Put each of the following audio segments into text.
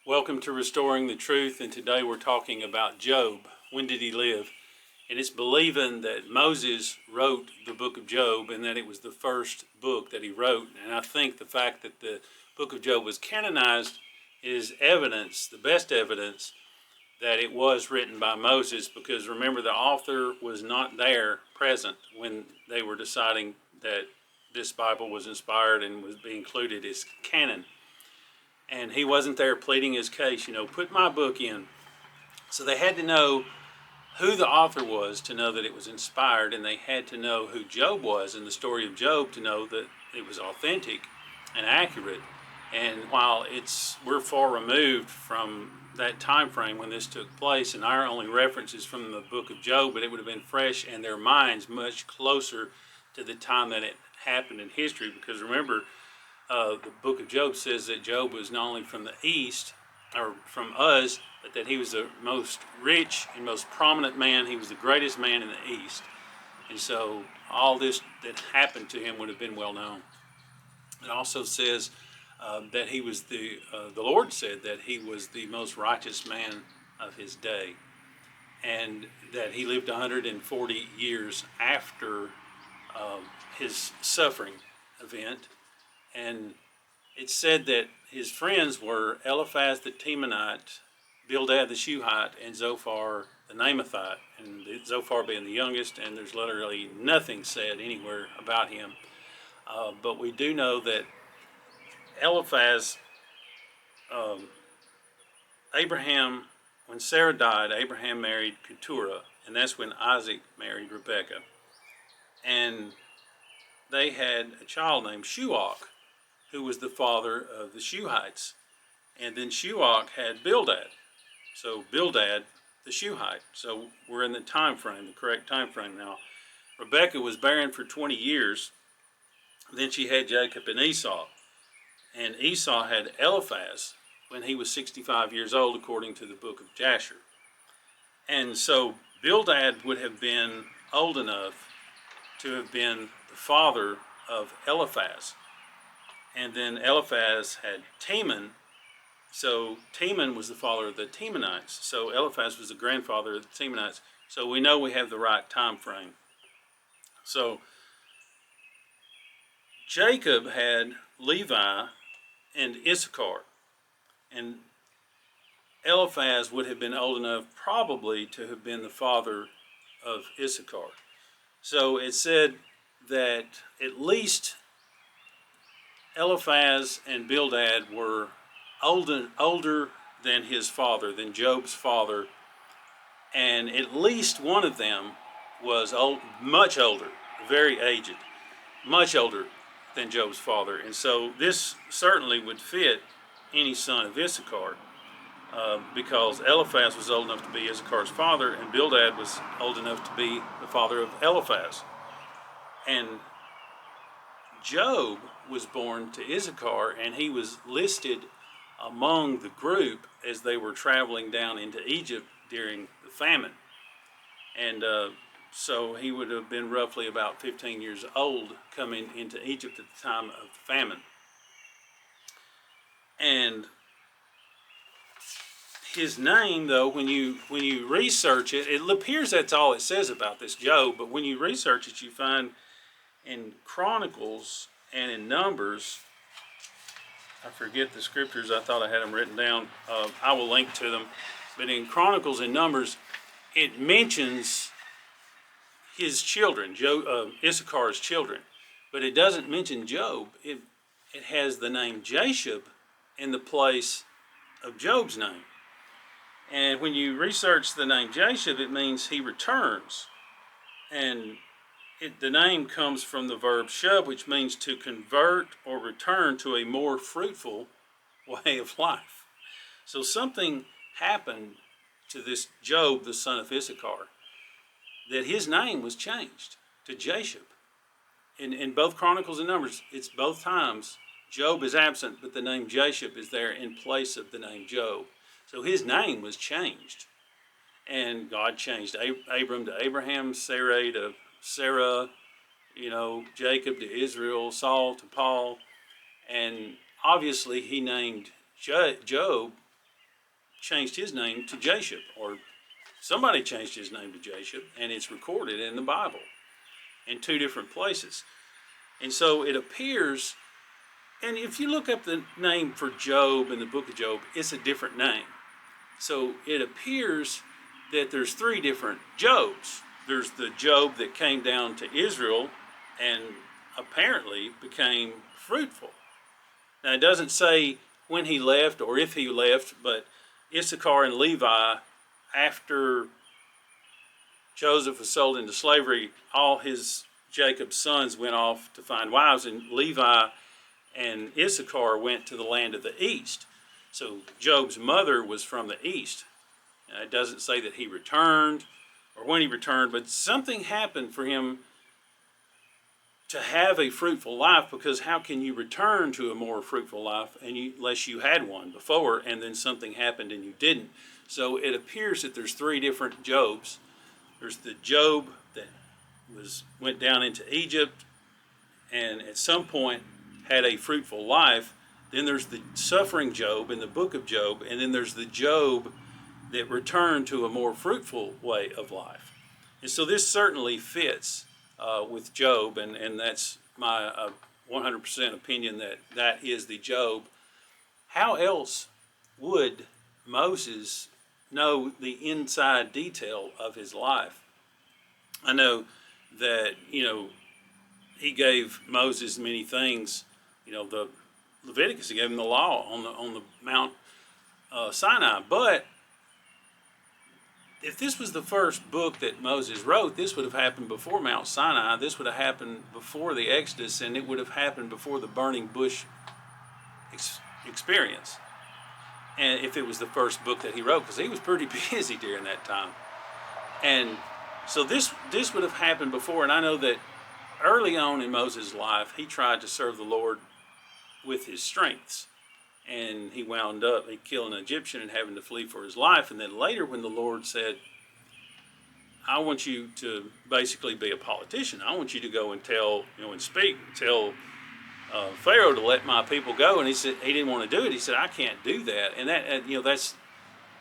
Welcome to Restoring the Truth, and today we're talking about Job. When did he live? And it's believing that Moses wrote the book of Job and that it was the first book that he wrote. And I think the fact that the book of Job was canonized is evidence, the best evidence, that it was written by Moses, because remember, the author was not there present when they were deciding that this Bible was inspired and was being included as canon. And he wasn't there pleading his case, put my book in. So they had to know who the author was to know that it was inspired, and they had to know who Job was in the story of Job to know that it was authentic and accurate. And while we're far removed from that time frame when this took place, and our only reference is from the book of Job, but it would have been fresh in their minds much closer to the time that it happened in history. Because remember, the book of Job says that Job was not only from the east, or from Uz, but that he was the most rich and most prominent man. He was the greatest man in the east. And so all this that happened to him would have been well known. It also says that he was the Lord said that he was the most righteous man of his day, and that he lived 140 years after his suffering event. And it's said that his friends were Eliphaz the Temanite, Bildad the Shuhite, and Zophar the Naamathite, and Zophar being the youngest, and there's literally nothing said anywhere about him. But we do know that Eliphaz, Abraham, when Sarah died, Abraham married Keturah, and that's when Isaac married Rebekah. And they had a child named Shuach, who was the father of the Shuhites. And then Shuach had Bildad. So Bildad, the Shuhite. So we're in the time frame, the correct time frame now. Rebekah was barren for 20 years. Then she had Jacob and Esau. And Esau had Eliphaz when he was 65 years old, according to the book of Jasher. And so Bildad would have been old enough to have been the father of Eliphaz. And then Eliphaz had Teman. So Teman was the father of the Temanites. So Eliphaz was the grandfather of the Temanites. So we know we have the right time frame. So Jacob had Levi and Issachar. And Eliphaz would have been old enough probably to have been the father of Issachar. So it said that at least Eliphaz and Bildad were older than his father, than Job's father, and at least one of them was much older, very aged, much older than Job's father. And so this certainly would fit any son of Issachar, because Eliphaz was old enough to be Issachar's father, and Bildad was old enough to be the father of Eliphaz. And Job was born to Issachar, and he was listed among the group as they were traveling down into Egypt during the famine. And so he would have been roughly about 15 years old coming into Egypt at the time of the famine. And his name, though, when you research it, it appears that's all it says about this Job, but when you research it, you find in Chronicles and in Numbers, I forget the scriptures, I thought I had them written down, I will link to them, but in Chronicles and Numbers, it mentions his children, Issachar's children, but it doesn't mention Job. It has the name Jasher in the place of Job's name. And when you research the name Jasher, it means he returns. And the name comes from the verb shub, which means to convert or return to a more fruitful way of life. So something happened to this Job, the son of Issachar, that his name was changed to Jasher. In both Chronicles and Numbers, it's both times Job is absent, but the name Jasher is there in place of the name Job. So his name was changed. And God changed Abram to Abraham, Sarai to Sarah, Jacob to Israel, Saul to Paul. And obviously he named Job changed his name to Jasher, or somebody changed his name to Jasher, and it's recorded in the Bible in two different places. And so it appears, and if you look up the name for Job in the book of Job, it's a different name. So it appears that there's three different Jobs. There's the Job that came down to Israel and apparently became fruitful. Now, it doesn't say when he left or if he left, but Issachar and Levi, after Joseph was sold into slavery, all his Jacob's sons went off to find wives, and Levi and Issachar went to the land of the east. So Job's mother was from the east. Now, it doesn't say that he returned or when he returned, but something happened for him to have a fruitful life, because how can you return to a more fruitful life unless you had one before and then something happened and you didn't? So it appears that there's three different Jobs. There's the Job that went down into Egypt and at some point had a fruitful life. Then there's the suffering Job in the book of Job, and then there's the Job that returned to a more fruitful way of life. And so this certainly fits with Job, and that's my 100% opinion that is the Job. How else would Moses know the inside detail of his life? I know that, he gave Moses many things. The Leviticus, he gave him the law on the Mount Sinai. But if this was the first book that Moses wrote, this would have happened before Mount Sinai. This would have happened before the Exodus, and it would have happened before the burning bush experience. And if it was the first book that he wrote, because he was pretty busy during that time. And so this would have happened before. And I know that early on in Moses' life, he tried to serve the Lord with his strengths. And he wound up killing an Egyptian and having to flee for his life. And then later, when the Lord said, I want you to basically be a politician. I want you to go and tell Pharaoh to let my people go. And he said he didn't want to do it. He said, I can't do that. And that's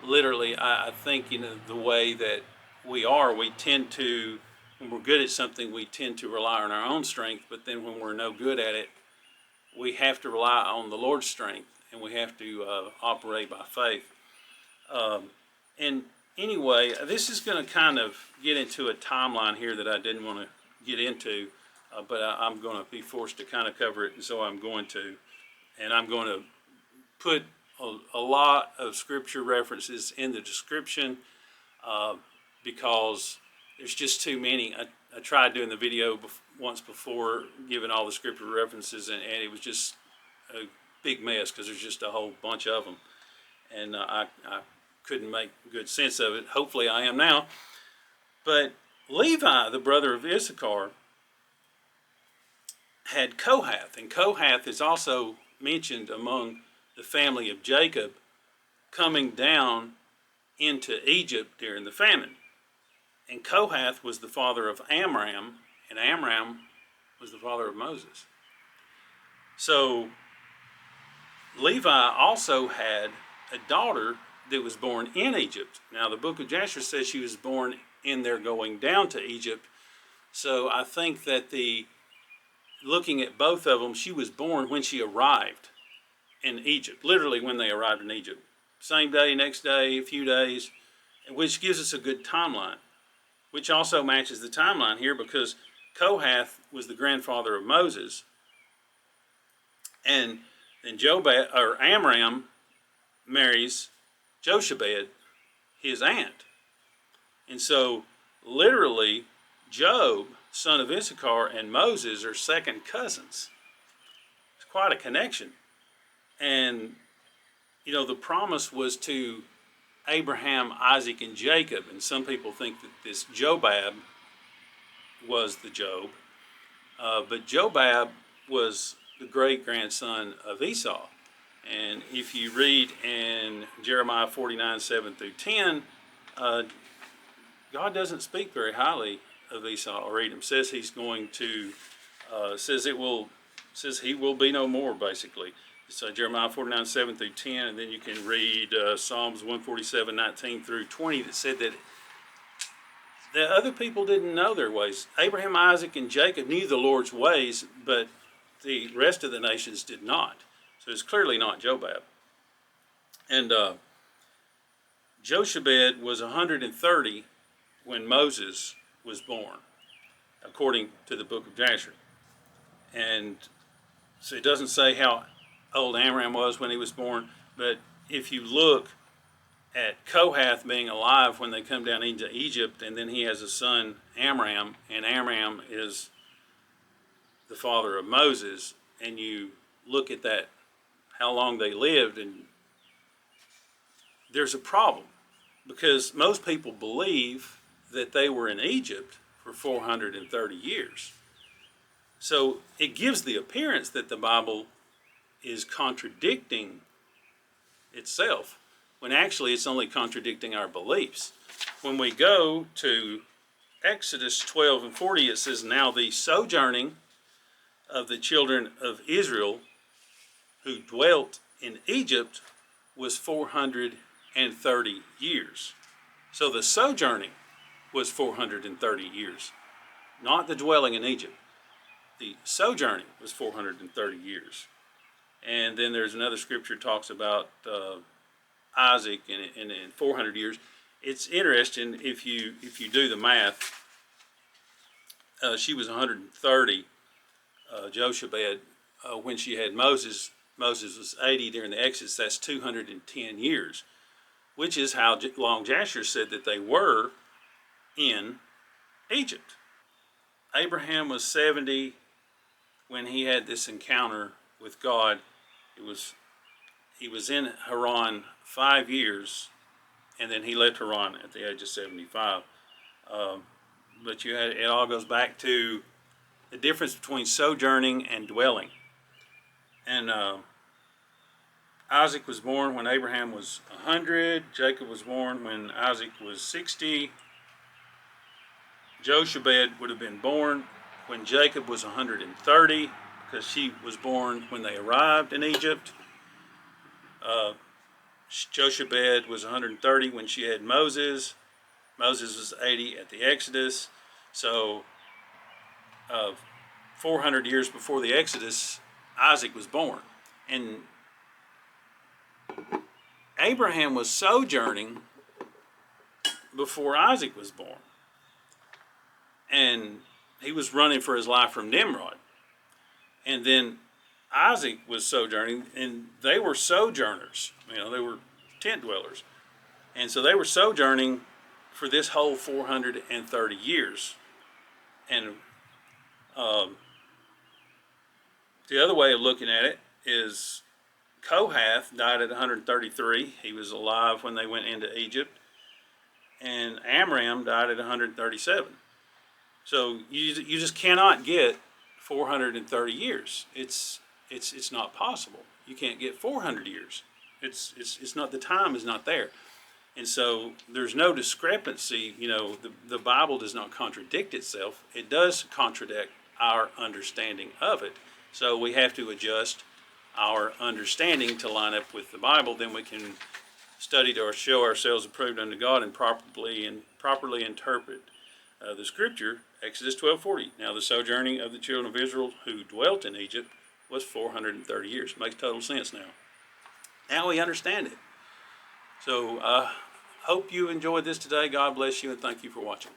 literally, I think, the way that we are. We tend to, when we're good at something, we tend to rely on our own strength. But then when we're no good at it, we have to rely on the Lord's strength, and we have to operate by faith. And anyway, this is going to kind of get into a timeline here that I didn't want to get into, but I'm going to be forced to kind of cover it, and so I'm going to. And I'm going to put a lot of scripture references in the description because there's just too many. I tried doing the video once before, giving all the scripture references, and it was just a big mess because there's just a whole bunch of them. And I couldn't make good sense of it. Hopefully I am now. But Levi, the brother of Issachar, had Kohath. And Kohath is also mentioned among the family of Jacob coming down into Egypt during the famine. And Kohath was the father of Amram, and Amram was the father of Moses. So Levi also had a daughter that was born in Egypt. Now the book of Jasher says she was born in there going down to Egypt. So I think that looking at both of them, she was born when she arrived in Egypt, literally when they arrived in Egypt. Same day, next day, a few days, which gives us a good timeline, which also matches the timeline here because Kohath was the grandfather of Moses, and then Amram marries Jochebed, his aunt. And so literally Job, son of Issachar, and Moses are second cousins. It's quite a connection. And the promise was to Abraham, Isaac, and Jacob, and some people think that this Jobab was the Job, but Jobab was the great-grandson of Esau. And if you read in Jeremiah 49:7-10, God doesn't speak very highly of Esau or Edom. Says he's going to, says he will be no more, basically. It's Jeremiah 49, 7 through 10, and then you can read Psalms 147, 19 through 20 that said that the other people didn't know their ways. Abraham, Isaac, and Jacob knew the Lord's ways, but the rest of the nations did not. So it's clearly not Jobab. And Jochebed was 130 when Moses was born, according to the book of Jasher. And so it doesn't say how old Amram was when he was born, but if you look at Kohath being alive when they come down into Egypt, and then he has a son, Amram, and Amram is the father of Moses, and you look at that, how long they lived, and there's a problem, because most people believe that they were in Egypt for 430 years. So it gives the appearance that the Bible is contradicting itself, when actually it's only contradicting our beliefs. When we go to Exodus 12 and 40, it says, "Now the sojourning of the children of Israel who dwelt in Egypt was 430 years. So the sojourning was 430 years, not the dwelling in Egypt. The sojourning was 430 years. And then there's another scripture that talks about Isaac in 400 years. It's interesting if you do the math. She was 130, Jochebed, when she had Moses. Moses was 80 during the Exodus. That's 210 years, which is how long Jasher said that they were in Egypt. Abraham was 70 when he had this encounter with God. He was in Haran 5 years, and then he left Haran at the age of 75. But it all goes back to the difference between sojourning and dwelling. And Isaac was born when Abraham was 100. Jacob was born when Isaac was 60. Jochebed would have been born when Jacob was 130, because she was born when they arrived in Egypt. Jochebed was 130 when she had Moses. Moses was 80 at the Exodus. So 400 years before the Exodus, Isaac was born. And Abraham was sojourning before Isaac was born. And he was running for his life from Nimrod. And then Isaac was sojourning, and they were sojourners. They were tent dwellers. And so they were sojourning for this whole 430 years. And the other way of looking at it is Kohath died at 133. He was alive when they went into Egypt. And Amram died at 137. So you just cannot get 430 years. It's not possible. You can't get 400 years. It's not, the time is not there. And so there's no discrepancy. The Bible does not contradict itself. It does contradict our understanding of it. So we have to adjust our understanding to line up with the Bible. Then we can study to show ourselves approved unto God and properly interpret the scripture. Exodus 12:40. Now the sojourning of the children of Israel who dwelt in Egypt was 430 years. Makes total sense now. Now we understand it. So hope you enjoyed this today. God bless you, and thank you for watching.